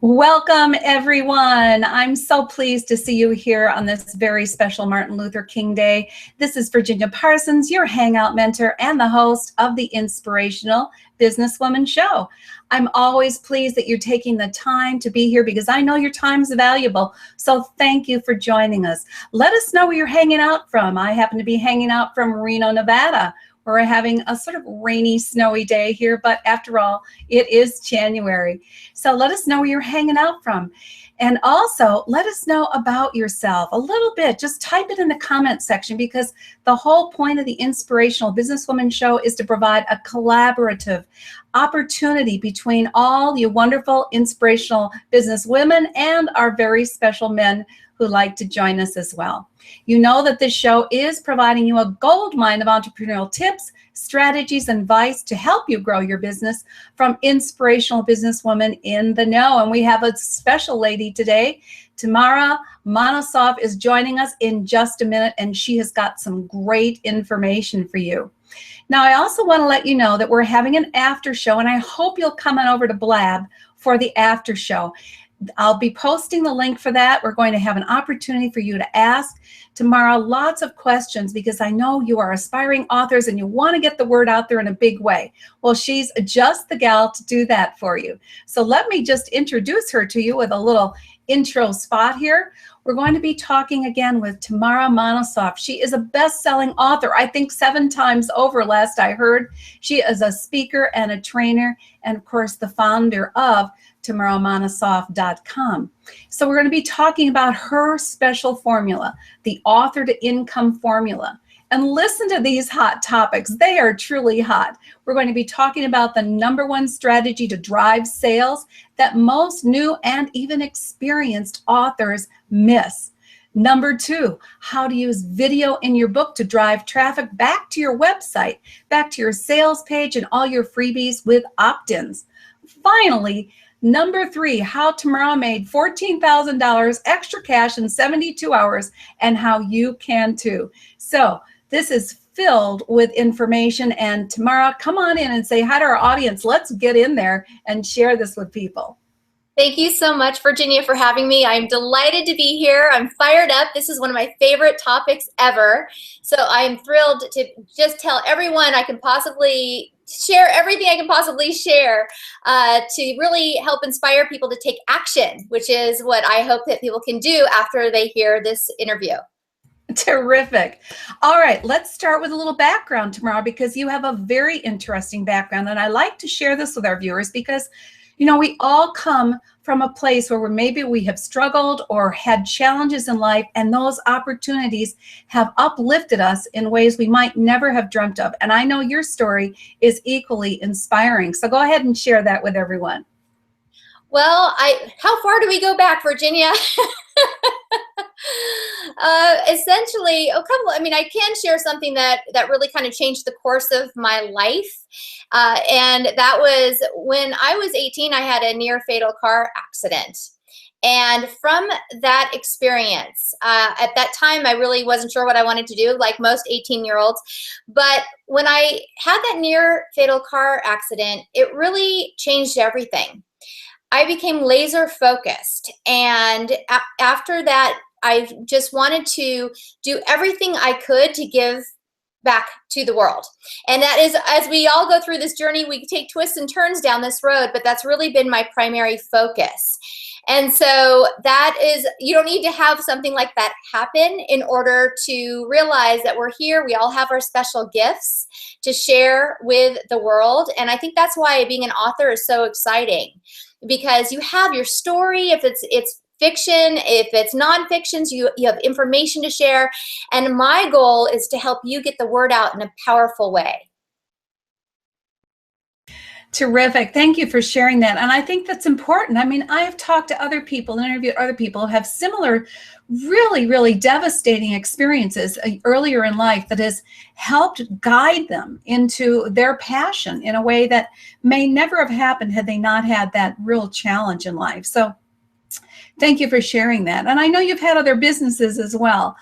Welcome, everyone. I'm so pleased to see you here on this very special Martin Luther King Day. This is Virginia Parsons, your Hangout mentor and the host of the Inspirational Businesswoman Show. I'm always pleased that you're taking the time to be here because I know your time is valuable. So thank you for joining us. Let us know where you're hanging out from. I happen to be hanging out from Reno, Nevada. We're having a sort of rainy, snowy day here, but after all, it is January. So let us know where you're hanging out from. And also, let us know about yourself a little bit. Just type it in the comment section because the whole point of the Inspirational Businesswoman Show is to provide a collaborative opportunity between all you wonderful, inspirational business women and our very special men who like to join us as well. You know that this show is providing you a gold mine of entrepreneurial tips, strategies, and advice to help you grow your business from inspirational businesswomen in the know. And we have a special lady today. Tamara Monosoff is joining us in just a minute, and she has got some great information for you. Now, I also want to let you know that we're having an after show, and I hope you'll come on over to Blab for the after show. I'll be posting the link for that. We're going to have an opportunity for you to ask Tamara lots of questions because I know you are aspiring authors and you want to get the word out there in a big way. Well, she's just the gal to do that for you. So let me just introduce her to you with a little intro spot here. We're going to be talking again with Tamara Monosoff. She is a best-selling author, I think 7 times over last I heard. She is a speaker and a trainer and, of course, the founder of TamaraMonosoff.com. So we're going to be talking about her special formula, the author to income formula. And listen to these hot topics. They are truly hot. We're going to be talking about the #1 strategy to drive sales that most new and even experienced authors miss. #2, how to use video in your book to drive traffic back to your website, back to your sales page and all your freebies with opt-ins. Finally, #3, how Tamara made $14,000 extra cash in 72 hours and how you can too. So this is filled with information, and Tamara, come on in and say hi to our audience. Let's get in there and share this with people. Thank you so much, Virginia, for having me. I'm delighted to be here. I'm fired up. This is one of my favorite topics ever. So I'm thrilled to just tell everyone I can possibly share everything I can possibly share to really help inspire people to take action, which is what I hope that people can do after they hear this interview. Terrific. All right, let's start with a little background, Tamara, because you have a very interesting background. And I like to share this with our viewers because, you know, we all come from a place where maybe we have struggled or had challenges in life, and those opportunities have uplifted us in ways we might never have dreamt of. And I know your story is equally inspiring. So go ahead and share that with everyone. Well, how far do we go back, Virginia? Essentially, I can share something that really kind of changed the course of my life. And that was when I was 18, I had a near fatal car accident. And from that experience, at that time, I really wasn't sure what I wanted to do, like most 18-year-olds. But when I had that near fatal car accident, it really changed everything. I became laser focused. And after that, I just wanted to do everything I could to give back to the world. And that is, as we all go through this journey, we take twists and turns down this road, but that's really been my primary focus. And so that is, you don't need to have something like that happen in order to realize that we're here. We all have our special gifts to share with the world. And I think that's why being an author is so exciting, because you have your story. If it's fiction, if it's nonfiction, you have information to share. And my goal is to help you get the word out in a powerful way. Terrific. Thank you for sharing that. And I think that's important. I mean, I have talked to other people and interviewed other people who have similar, really, really devastating experiences earlier in life that has helped guide them into their passion in a way that may never have happened had they not had that real challenge in life. So thank you for sharing that. And I know you've had other businesses as well.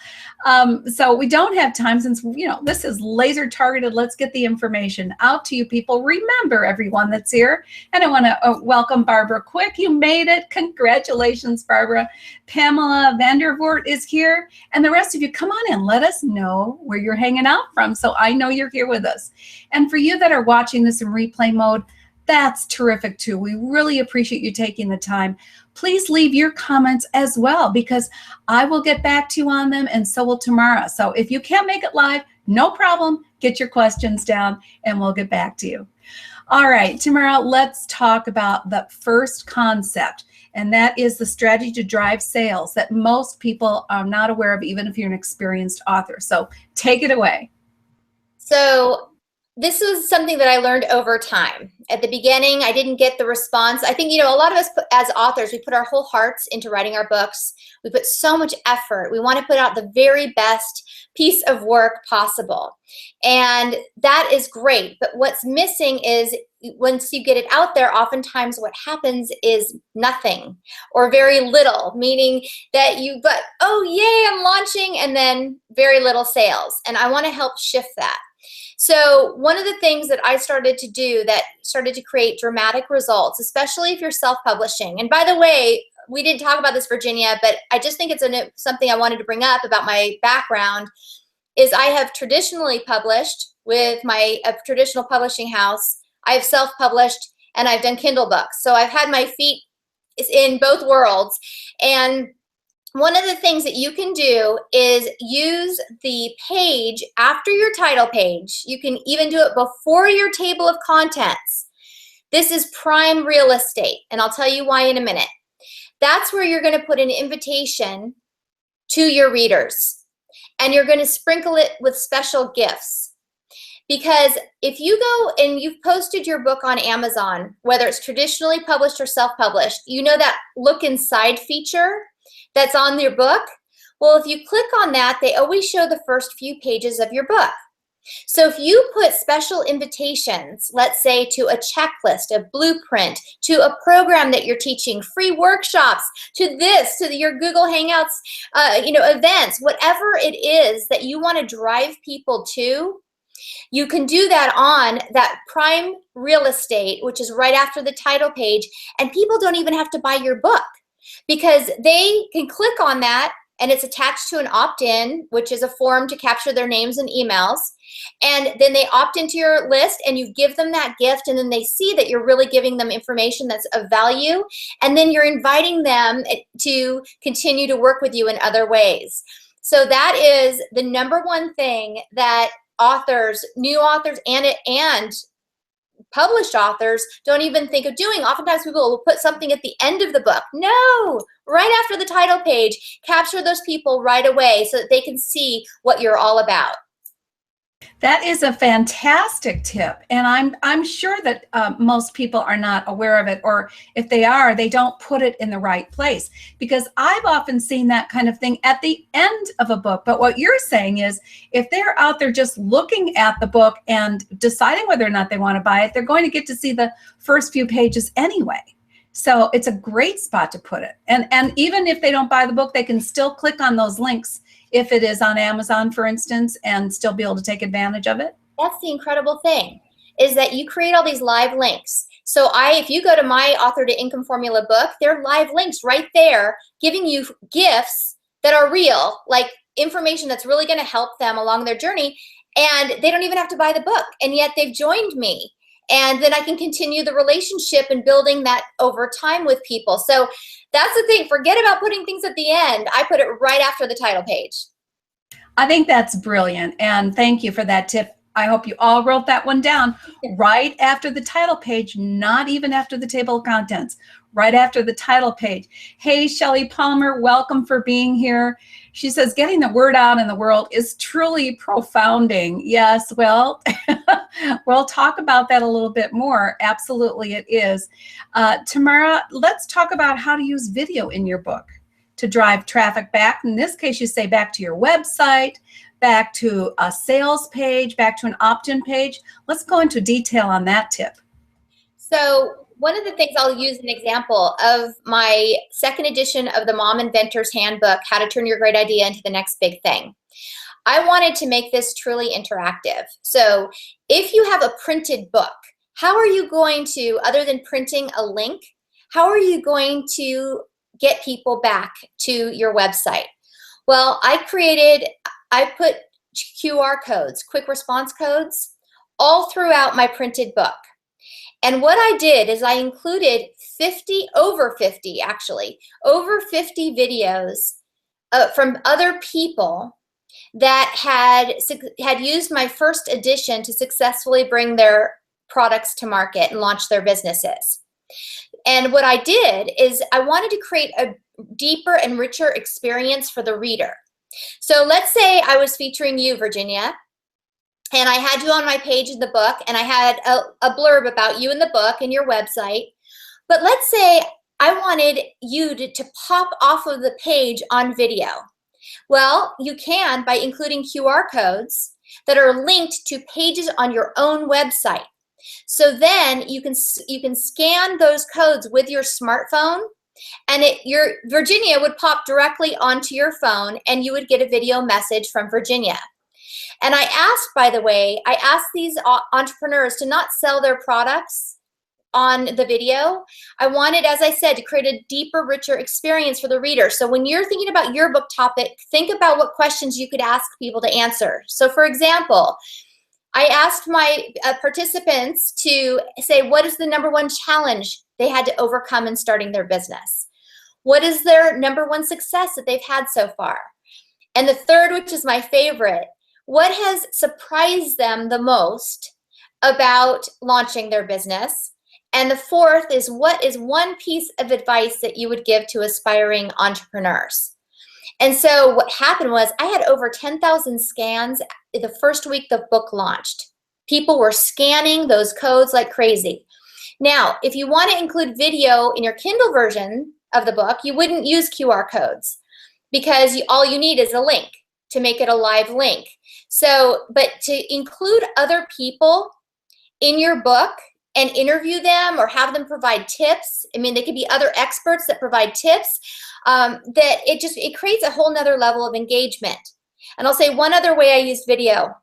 So we don't have time since, this is laser targeted. Let's get the information out to you people. Remember, everyone that's here. And I want to welcome Barbara Quick. You made it. Congratulations, Barbara. Pamela Vandervoort is here. And the rest of you, come on in. Let us know where you're hanging out from so I know you're here with us. And for you that are watching this in replay mode, that's terrific too. We really appreciate you taking the time. Please leave your comments as well, because I will get back to you on them, and so will Tamara. So if you can't make it live, no problem. Get your questions down and we'll get back to you. All right, Tamara, let's talk about the first concept, and that is the strategy to drive sales that most people are not aware of, even if you're an experienced author. So take it away. So this was something that I learned over time. At the beginning, I didn't get the response. I think, a lot of us as authors, we put our whole hearts into writing our books. We put so much effort. We want to put out the very best piece of work possible. And that is great. But what's missing is once you get it out there, oftentimes what happens is nothing or very little, meaning that oh, yay, I'm launching, and then very little sales. And I want to help shift that. So one of the things that I started to do that started to create dramatic results, especially if you're self-publishing. And by the way, we didn't talk about this, Virginia, but I just think it's something I wanted to bring up about my background, is I have traditionally published with a traditional publishing house. I have self-published, and I've done Kindle books. So I've had my feet in both worlds. And one of the things that you can do is use the page after your title page. You can even do it before your table of contents. This is prime real estate, and I'll tell you why in a minute. That's where you're going to put an invitation to your readers, and you're going to sprinkle it with special gifts. Because if you go and you've posted your book on Amazon, whether it's traditionally published or self-published, that look inside feature that's on your book. Well, if you click on that, they always show the first few pages of your book. So if you put special invitations, let's say to a checklist, a blueprint, to a program that you're teaching, free workshops, to your Google Hangouts, events, whatever it is that you want to drive people to, you can do that on that prime real estate, which is right after the title page, and people don't even have to buy your book, because they can click on that, and it's attached to an opt-in, which is a form to capture their names and emails. And then they opt into your list, and you give them that gift, and then they see that you're really giving them information that's of value. And then you're inviting them to continue to work with you in other ways. So that is the number one thing that authors, new authors, and published authors don't even think of doing. Oftentimes people will put something at the end of the book. No, right after the title page, capture those people right away so that they can see what you're all about. That is a fantastic tip, and I'm sure that most people are not aware of it, or if they are, they don't put it in the right place, because I've often seen that kind of thing at the end of a book. But what you're saying is, if they're out there just looking at the book and deciding whether or not they want to buy it, they're going to get to see the first few pages anyway. So it's a great spot to put it. And even if they don't buy the book, they can still click on those links if it is on Amazon, for instance, and still be able to take advantage of it. That's the incredible thing, is that you create all these live links. So if you go to my Author to Income Formula book, there are live links right there giving you gifts that are real, like information that's really going to help them along their journey. And they don't even have to buy the book, and yet they've joined me. And then I can continue the relationship and building that over time with people. So that's the thing. Forget about putting things at the end. I put it right after the title page. I think that's brilliant. And thank you for that tip. I hope you all wrote that one down. Right after the title page, not even after the table of contents, right after the title page. Hey, Shelley Palmer, welcome for being here. She says, getting the word out in the world is truly profounding. Yes, well, we'll talk about that a little bit more. Absolutely, it is. Tamara, let's talk about how to use video in your book to drive traffic back. In this case, you say back to your website, back to a sales page, back to an opt-in page. Let's go into detail on that tip. So one of the things I'll use an example of my second edition of the Mom Inventor's Handbook, How to Turn Your Great Idea into the Next Big Thing. I wanted to make this truly interactive. So if you have a printed book, how are you going to, other than printing a link, how are you going to get people back to your website? Well, I put QR codes, quick response codes, all throughout my printed book. And what I did is I included over 50 videos from other people that had used my first edition to successfully bring their products to market and launch their businesses. And what I did is I wanted to create a deeper and richer experience for the reader. So let's say I was featuring you, Virginia, and I had you on my page in the book, and I had a blurb about you in the book and your website. But let's say I wanted you to pop off of the page on video. Well, you can by including QR codes that are linked to pages on your own website. So then you can scan those codes with your smartphone, and your Virginia would pop directly onto your phone, and you would get a video message from Virginia. And I asked these entrepreneurs to not sell their products on the video. I wanted, as I said, to create a deeper, richer experience for the reader. So when you're thinking about your book topic, think about what questions you could ask people to answer. So for example, I asked my participants to say, what is the #1 challenge they had to overcome in starting their business? What is their #1 success that they've had so far? And the third, which is my favorite, what has surprised them the most about launching their business? And the fourth is, what is one piece of advice that you would give to aspiring entrepreneurs? And so what happened was I had over 10,000 scans the first week the book launched. People were scanning those codes like crazy. Now, if you want to include video in your Kindle version of the book, you wouldn't use QR codes because all you need is a link to make it a live link. So, but to include other people in your book and interview them or have them provide tips, I mean, they could be other experts that provide tips, that it creates a whole nother level of engagement. And I'll say one other way I use video.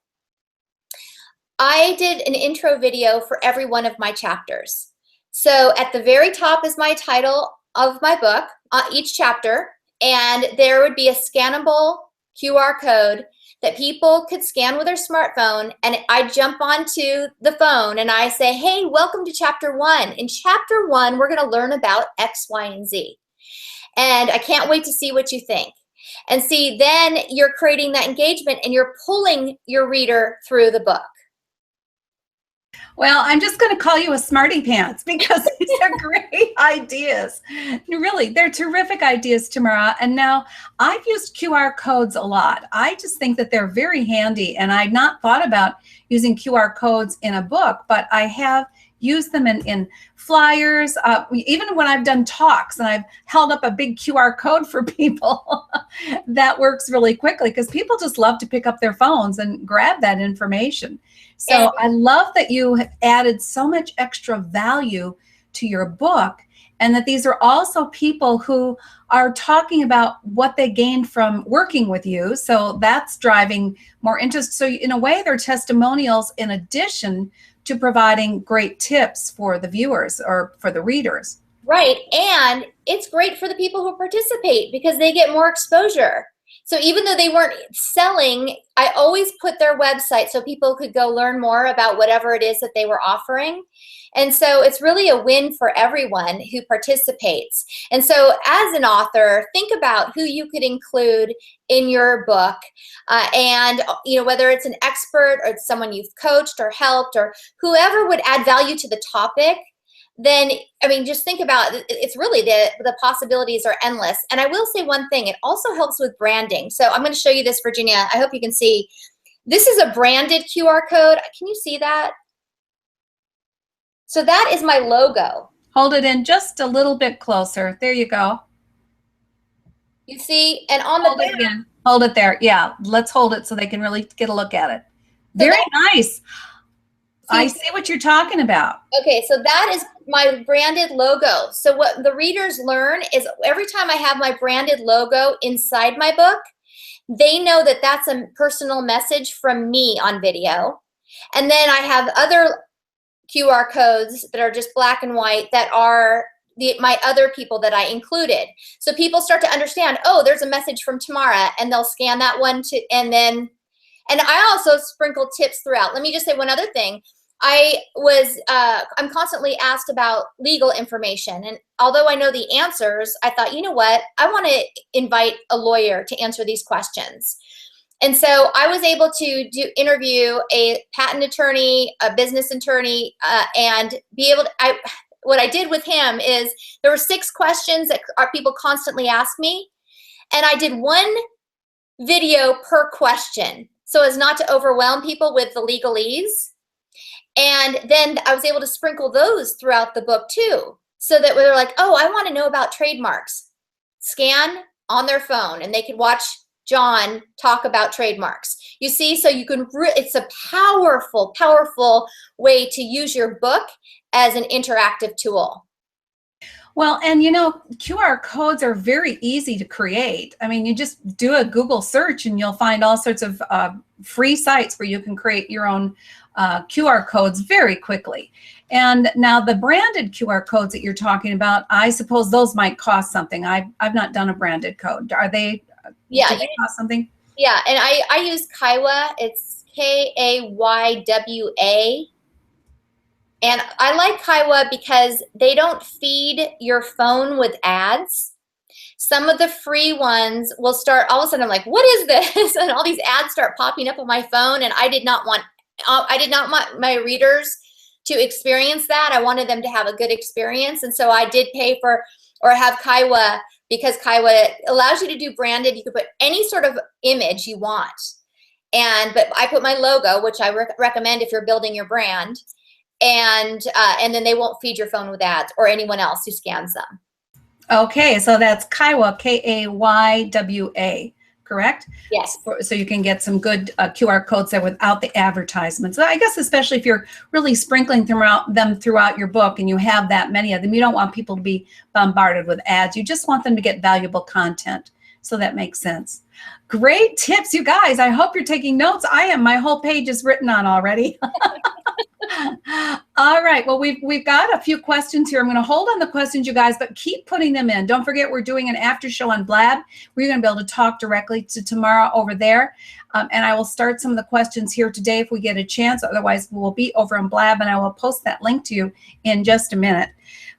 I did an intro video for every one of my chapters. So at the very top is my title of my book, each chapter, and there would be a scannable QR code that people could scan with their smartphone, and I jump onto the phone and I say, hey, welcome to chapter 1. In chapter 1, we're going to learn about X, Y, and Z. And I can't wait to see what you think. And see, then you're creating that engagement and you're pulling your reader through the book. Well, I'm just going to call you a smarty pants because these are great ideas. Really, they're terrific ideas, Tamara. And now I've used QR codes a lot. I just think that they're very handy, and I'd not thought about using QR codes in a book, but I have used them in flyers, even when I've done talks and I've held up a big QR code for people. That works really quickly because people just love to pick up their phones and grab that information. So I love that you have added so much extra value to your book, and that these are also people who are talking about what they gained from working with you. So that's driving more interest. So in a way, they're testimonials in addition to providing great tips for the viewers or for the readers. Right. And it's great for the people who participate because they get more exposure. So even though they weren't selling, I always put their website so people could go learn more about whatever it is that they were offering. And so it's really a win for everyone who participates. And so as an author, think about who you could include in your book, and whether it's an expert or it's someone you've coached or helped or whoever would add value to the topic. Then, I mean, just think about it. It's really the possibilities are endless. And I will say one thing, it also helps with branding. So I'm going to show you this, Virginia. I hope you can see. This is a branded QR code. Can you see that? So that is my logo. Hold it in just a little bit closer. There you go. You see, and on the back. Again. Hold it there. Yeah, let's hold it so they can really get a look at it. Very nice. I see what you're talking about. Okay, so that is my branded logo. So what the readers learn is every time I have my branded logo inside my book, they know that that's a personal message from me on video. And then I have other QR codes that are just black and white that are my other people that I included. So people start to understand, oh, there's a message from Tamara, and they'll scan that one too. And I also sprinkle tips throughout. Let me just say one other thing. I'm constantly asked about legal information. And although I know the answers, I thought, you know what? I want to invite a lawyer to answer these questions. And so I was able to interview a patent attorney, a business attorney, and be able to, what I did with him is there were 6 questions that people constantly ask me. And I did one video per question so as not to overwhelm people with the legalese. And then I was able to sprinkle those throughout the book too, so that we were like, oh, I want to know about trademarks. Scan on their phone and they could watch John talk about trademarks. You see, so you can, it's a powerful, powerful way to use your book as an interactive tool. Well, and you know, QR codes are very easy to create. I mean, you just do a Google search and you'll find all sorts of free sites where you can create your own QR codes very quickly. And now the branded QR codes that you're talking about, I suppose those might cost something. I've not done a branded code. Are they? Yeah, do they cost something? Yeah, and I use Kaywa. It's Kaywa. And I like Kaywa because they don't feed your phone with ads. Some of the free ones will start, all of a sudden I'm like, what is this? And all these ads start popping up on my phone, and I did not want my readers to experience that. I wanted them to have a good experience. And so I did pay for, or have Kaywa, because Kaywa allows you to do branded. You can put any sort of image you want. But I put my logo, which I recommend if you're building your brand. And then they won't feed your phone with ads or anyone else who scans them. Okay, so that's Kaywa, Kaywa, correct? Yes. So you can get some good QR codes there without the advertisements. So I guess especially if you're really sprinkling them throughout your book and you have that many of them, you don't want people to be bombarded with ads. You just want them to get valuable content. So that makes sense. Great tips, you guys. I hope you're taking notes. I am. My whole page is written on already. All right. Well, we've got a few questions here. I'm going to hold on the questions, you guys, but keep putting them in. Don't forget, we're doing an after show on Blab. We're going to be able to talk directly to Tamara over there. And I will start some of the questions here today if we get a chance. Otherwise, we'll be over on Blab, and I will post that link to you in just a minute.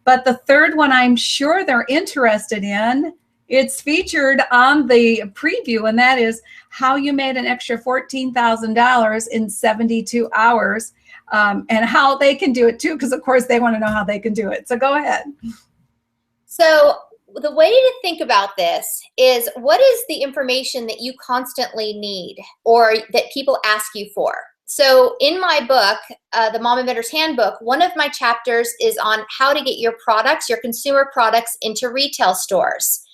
But the third one, I'm sure they're interested in. It's featured on the preview, and that is how you made an extra $14,000 in 72 hours. And how they can do it too, because of course they want to know how they can do it. So go ahead. So the way to think about this is, what is the information that you constantly need or that people ask you for? So in my book, the Mom Inventor's Handbook, one of my chapters is on how to get your products, your consumer products, into retail stores.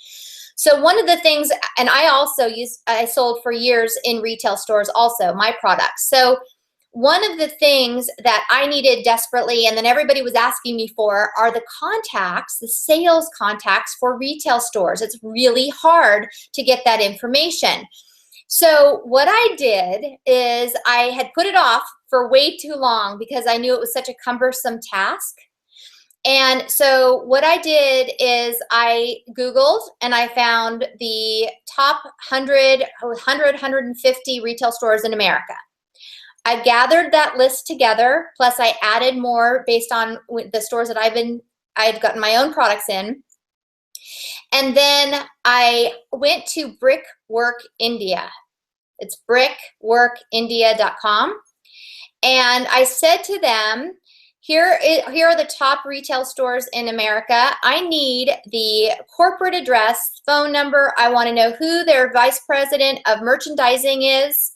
So one of the things, and I sold for years in retail stores also, my products. So one of the things that I needed desperately, and then everybody was asking me for, are the contacts, the sales contacts for retail stores. It's really hard to get that information. So what I did is I had put it off for way too long because I knew it was such a cumbersome task. And so what I did is I Googled and I found the top 150 retail stores in America. I gathered that list together, plus I added more based on the stores that I had gotten my own products in. And then I went to Brickwork India. It's brickworkindia.com. And I said to them, here are the top retail stores in America. I need the corporate address, phone number. I want to know who their vice president of merchandising is.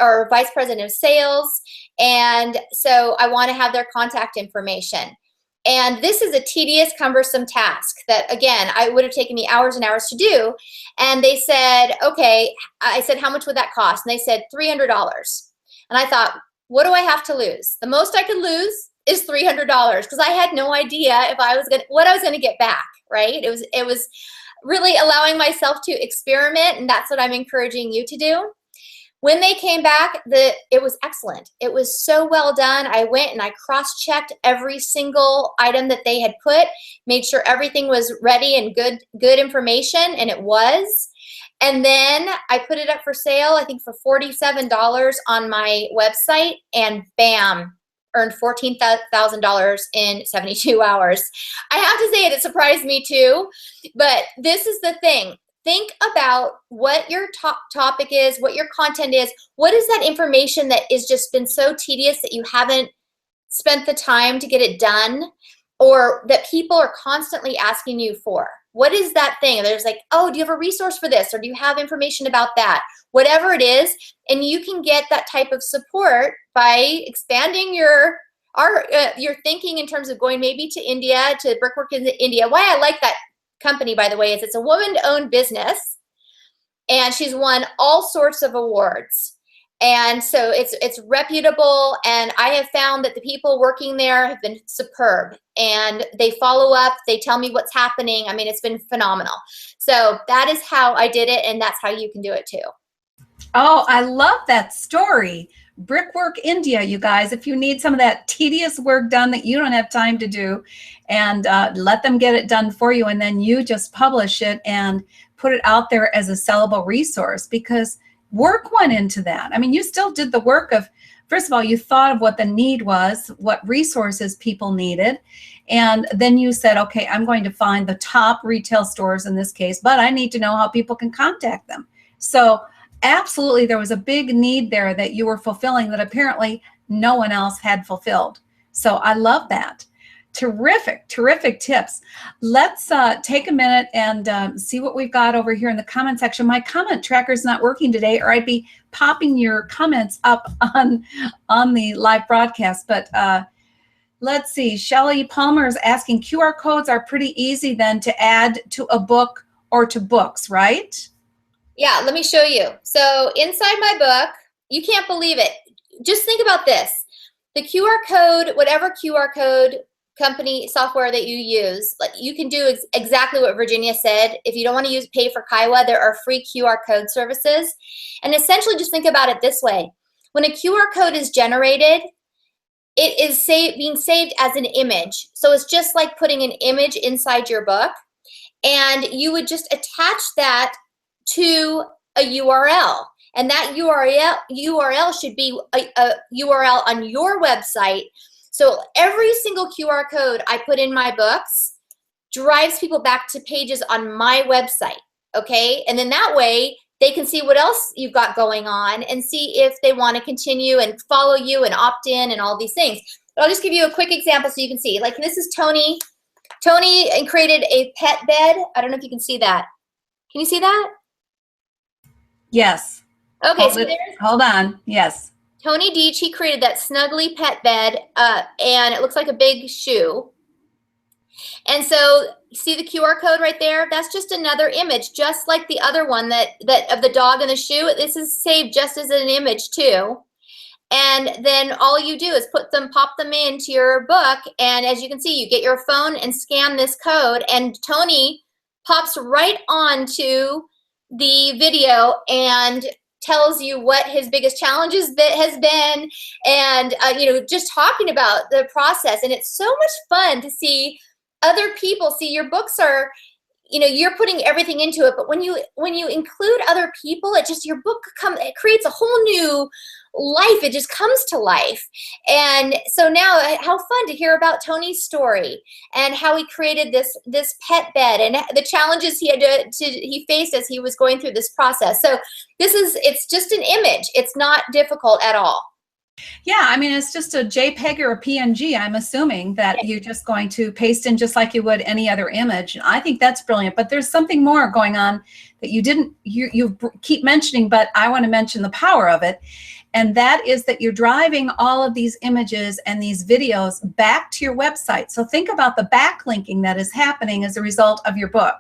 Or vice president of sales. And so I want to have their contact information. And this is a tedious, cumbersome task that, again, I would have taken me hours and hours to do. And they said, okay, I said, how much would that cost? And they said $300. And I thought, what do I have to lose? The most I could lose is $300 because I had no idea if what I was gonna get back, right? It was really allowing myself to experiment, and that's what I'm encouraging you to do. When they came back, it was excellent. It was so well done. I went and I cross-checked every single item that they had put, made sure everything was ready and good information, and it was. And then I put it up for sale, I think for $47 on my website, and bam, earned $14,000 in 72 hours. I have to say it surprised me too, but this is the thing. Think about what your topic is, what your content is. What is that information that is just been so tedious that you haven't spent the time to get it done, or that people are constantly asking you for? What is that thing? And there's like, oh, do you have a resource for this? Or do you have information about that? Whatever it is, and you can get that type of support by expanding your thinking in terms of going maybe to India, to Brickwork in India. Why I like that company, by the way, is it's a woman-owned business, and she's won all sorts of awards. And so it's reputable, and I have found that the people working there have been superb, and they follow up, they tell me what's happening. I mean, it's been phenomenal. So that is how I did it, and that's how you can do it too. Oh, I love that story. Brickwork India, you guys, if you need some of that tedious work done that you don't have time to do, and let them get it done for you, and then you just publish it and put it out there as a sellable resource, because work went into that. I mean, you still did the work of, first of all, you thought of what the need was, what resources people needed, and then you said, okay, I'm going to find the top retail stores in this case, but I need to know how people can contact them. So absolutely, there was a big need there that you were fulfilling that apparently no one else had fulfilled. So I love that. Terrific, terrific tips. Let's take a minute and see what we've got over here in the comment section. My comment tracker is not working today, or I'd be popping your comments up on the live broadcast. But let's see. Shelly Palmer is asking, QR codes are pretty easy then to add to a book or to books, right? Yeah, let me show you. So inside my book, you can't believe it. Just think about this. The QR code, whatever QR code company software that you use, like, you can do exactly what Virginia said. If you don't want to pay for Kaiwa, there are free QR code services. And essentially, just think about it this way. When a QR code is generated, it is being saved as an image. So it's just like putting an image inside your book, and you would just attach that to a URL. And that URL should be a URL on your website. So every single QR code I put in my books drives people back to pages on my website, okay? And then that way they can see what else you've got going on and see if they want to continue and follow you and opt in and all these things. But I'll just give you a quick example so you can see. Like, this is Tony. Tony created a pet bed. I don't know if you can see that. Can you see that? Yes. Okay, hold on. Yes. Tony Deach, he created that snuggly pet bed, and it looks like a big shoe. And so, see the QR code right there? That's just another image, just like the other one that of the dog and the shoe. This is saved just as an image too. And then all you do is pop them into your book, and as you can see, you get your phone and scan this code, and Tony pops right onto the video and tells you what his biggest challenges has been, and just talking about the process. And it's so much fun to see other people see your books are, you're putting everything into it, but when you include other people, your book it creates a whole new life. It just comes to life. And so now, how fun to hear about Tony's story and how he created this pet bed and the challenges he faced as he was going through this process. So it's just an image. It's not difficult at all. Yeah, I mean, it's just a JPEG or a PNG. I'm assuming that you're just going to paste in just like you would any other image. I think that's brilliant. But there's something more going on that you keep mentioning, but I want to mention the power of it. And that is that you're driving all of these images and these videos back to your website. So think about the backlinking that is happening as a result of your book.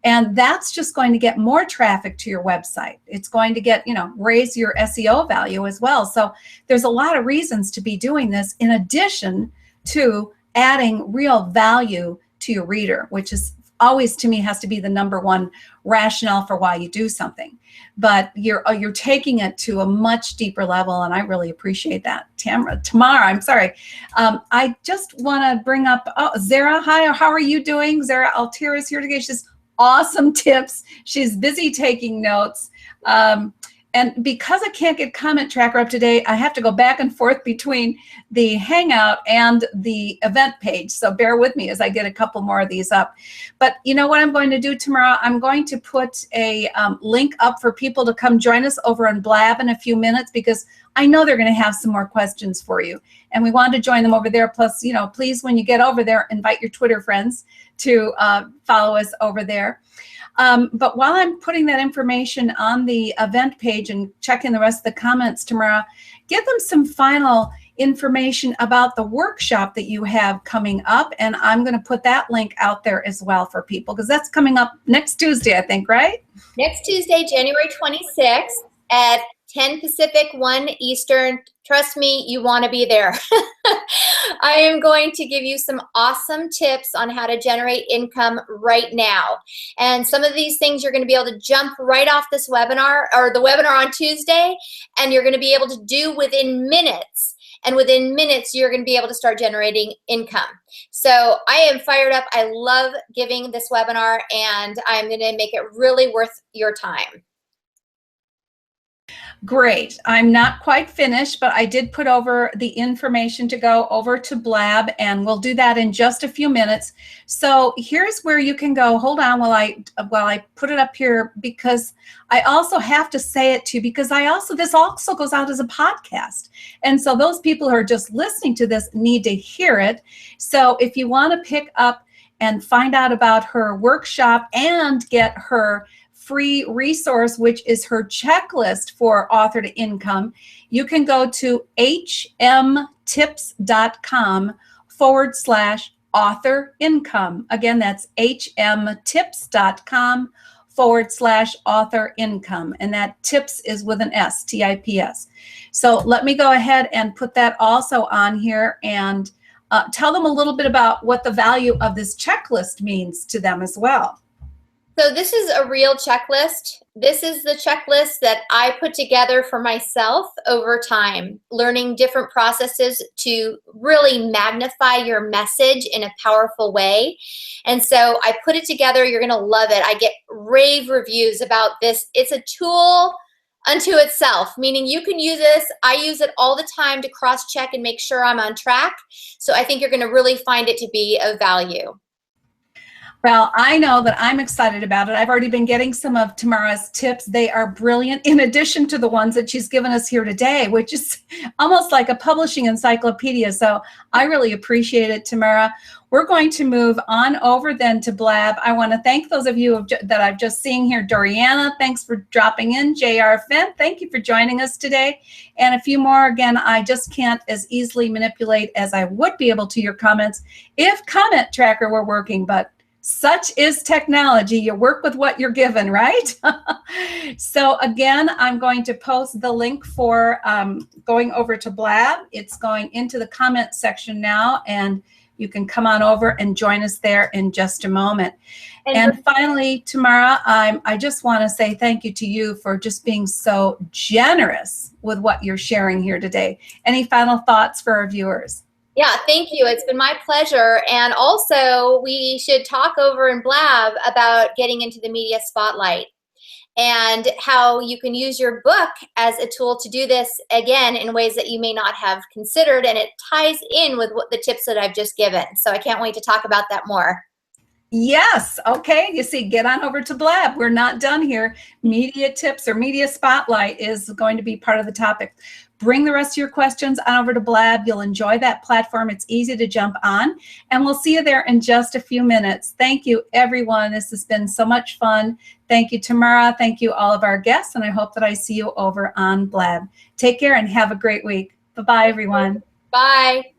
And that's just going to get more traffic to your website. It's going to get, raise your SEO value as well. So there's a lot of reasons to be doing this in addition to adding real value to your reader, which is always, to me, has to be the number one rationale for why you do something. But you're taking it to a much deeper level, and I really appreciate that. Tamara, I'm sorry. I just want to bring up Zara. Hi, how are you doing? Zara Altier is here today. She's awesome tips. She's busy taking notes. And because I can't get Comment Tracker up today, I have to go back and forth between the Hangout and the event page. So bear with me as I get a couple more of these up. But you know what I'm going to do tomorrow? I'm going to put a link up for people to come join us over on Blab in a few minutes, because I know they're going to have some more questions for you. And we want to join them over there. Plus, please, when you get over there, invite your Twitter friends to follow us over there. But while I'm putting that information on the event page and checking the rest of the comments tomorrow, give them some final information about the workshop that you have coming up. And I'm going to put that link out there as well for people, because that's coming up next Tuesday, I think, right? Next Tuesday, January 26th at 10 Pacific, 1 Eastern. Trust me, you want to be there. I am going to give you some awesome tips on how to generate income right now. And some of these things you're going to be able to jump right off this webinar, or the webinar on Tuesday, and you're going to be able to do within minutes. And within minutes, you're going to be able to start generating income. So I am fired up. I love giving this webinar, and I'm going to make it really worth your time. Great. I'm not quite finished, but I did put over the information to go over to Blab, and we'll do that in just a few minutes. So here's where you can go. Hold on while I put it up here, because I also have to say it to you, because this also goes out as a podcast. And so those people who are just listening to this need to hear it. So if you want to pick up and find out about her workshop and get her free resource, which is her checklist for author to income, you can go to hmtips.com/author income. Again, that's hmtips.com/author income. And that tips is with an S, TIPS. So let me go ahead and put that also on here and tell them a little bit about what the value of this checklist means to them as well. So this is a real checklist. This is the checklist that I put together for myself over time, learning different processes to really magnify your message in a powerful way. And so I put it together. You're going to love it. I get rave reviews about this. It's a tool unto itself, meaning you can use this. I use it all the time to cross-check and make sure I'm on track. So I think you're going to really find it to be of value. Well, I know that I'm excited about it. I've already been getting some of Tamara's tips. They are brilliant, in addition to the ones that she's given us here today, which is almost like a publishing encyclopedia. So I really appreciate it, Tamara. We're going to move on over then to Blab. I want to thank those of you that I've just seen here. Doriana, thanks for dropping in. J.R. Fent, thank you for joining us today. And a few more. Again, I just can't as easily manipulate as I would be able to your comments if Comment Tracker were working, but such is technology. You work with what you're given, right? So again, I'm going to post the link for going over to Blab. It's going into the comment section now, and you can come on over and join us there in just a moment. And finally, Tamara, I just want to say thank you to you for just being so generous with what you're sharing here today. Any final thoughts for our viewers? Yeah, thank you. It's been my pleasure. And also, we should talk over in Blab about getting into the media spotlight and how you can use your book as a tool to do this, again, in ways that you may not have considered. And it ties in with what the tips that I've just given. So I can't wait to talk about that more. Yes. Okay. You see, get on over to Blab. We're not done here. Media tips or media spotlight is going to be part of the topic. Bring the rest of your questions on over to Blab. You'll enjoy that platform. It's easy to jump on, and we'll see you there in just a few minutes. Thank you, everyone. This has been so much fun. Thank you, Tamara. Thank you, all of our guests, and I hope that I see you over on Blab. Take care and have a great week. Bye-bye, everyone. Bye.